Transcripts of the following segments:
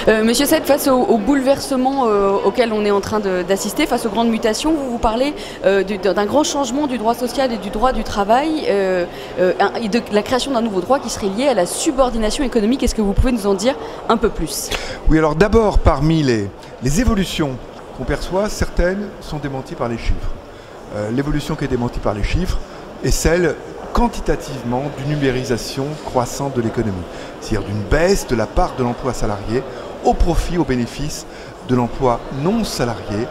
Monsieur Seyde, face au bouleversement auquel on est en train d'assister, face aux grandes mutations, vous parlez d'un grand changement du droit social et du droit du travail et de la création d'un nouveau droit qui serait lié à la subordination économique. Est-ce que vous pouvez nous en dire un peu plus? Oui, alors d'abord, parmi les évolutions qu'on perçoit, certaines sont démenties par les chiffres. L'évolution qui est démentie par les chiffres est celle quantitativement d'une numérisation croissante de l'économie, c'est-à-dire d'une baisse de la part de l'emploi salarié au profit, au bénéfice de l'emploi non salarié,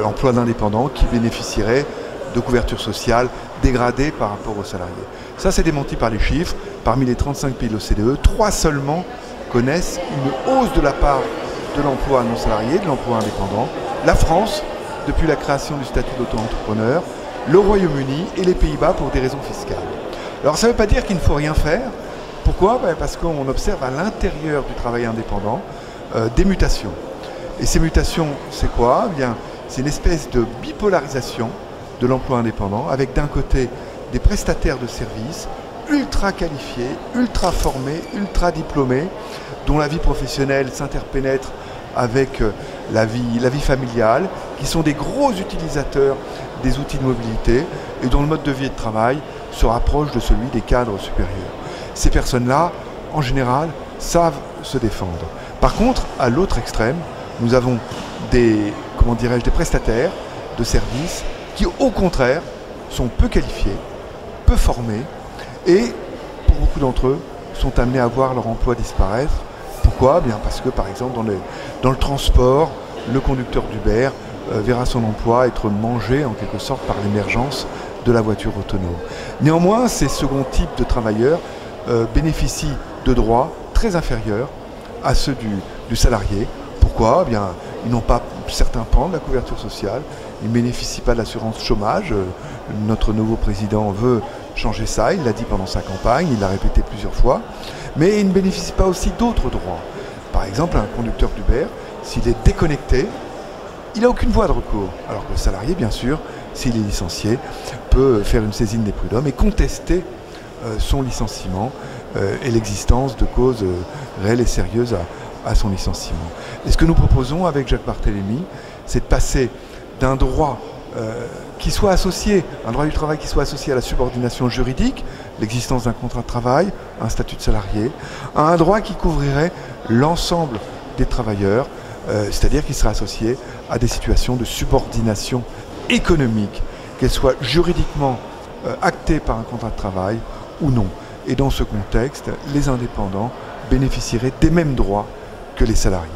l'emploi d'indépendants qui bénéficierait de couverture sociale dégradée par rapport aux salariés. Ça, c'est démenti par les chiffres. Parmi les 35 pays de l'OCDE, 3 seulement connaissent une hausse de la part de l'emploi non salarié, de l'emploi indépendant. La France, depuis la création du statut d'auto-entrepreneur, le Royaume-Uni et les Pays-Bas pour des raisons fiscales. Alors ça ne veut pas dire qu'il ne faut rien faire. Pourquoi? Parce qu'on observe à l'intérieur du travail indépendant des mutations. Et ces mutations, c'est quoi? Eh bien, c'est une espèce de bipolarisation de l'emploi indépendant, avec d'un côté des prestataires de services ultra qualifiés, ultra formés, ultra diplômés, dont la vie professionnelle s'interpénètre avec la vie familiale, qui sont des gros utilisateurs des outils de mobilité et dont le mode de vie et de travail se rapproche de celui des cadres supérieurs. Ces personnes-là, en général, savent se défendre. Par contre, à l'autre extrême, nous avons des prestataires de services qui, au contraire, sont peu qualifiés, peu formés et, pour beaucoup d'entre eux, sont amenés à voir leur emploi disparaître. Pourquoi? Bien parce que, par exemple, dans le transport, le conducteur d'Uber verra son emploi être mangé, en quelque sorte, par l'émergence de la voiture autonome. Néanmoins, ces seconds types de travailleurs bénéficient de droits très inférieurs à ceux du salarié. Pourquoi? Bien, ils n'ont pas certains pans de la couverture sociale, ils ne bénéficient pas de l'assurance chômage. Notre nouveau président veut changer ça, il l'a dit pendant sa campagne, il l'a répété plusieurs fois, mais ils ne bénéficient pas aussi d'autres droits. Par exemple, un conducteur d'Uber, s'il est déconnecté, il n'a aucune voie de recours. Alors que le salarié, bien sûr, s'il est licencié, peut faire une saisine des prud'hommes et contester son licenciement et l'existence de causes réelles et sérieuses à son licenciement. Et ce que nous proposons avec Jacques Barthélémy, c'est de passer d'un droit qui soit associé, un droit du travail qui soit associé à la subordination juridique, l'existence d'un contrat de travail, un statut de salarié, à un droit qui couvrirait l'ensemble des travailleurs, c'est-à-dire qui serait associé à des situations de subordination économique, qu'elles soient juridiquement actées par un contrat de travail ou non. Et dans ce contexte, les indépendants bénéficieraient des mêmes droits que les salariés.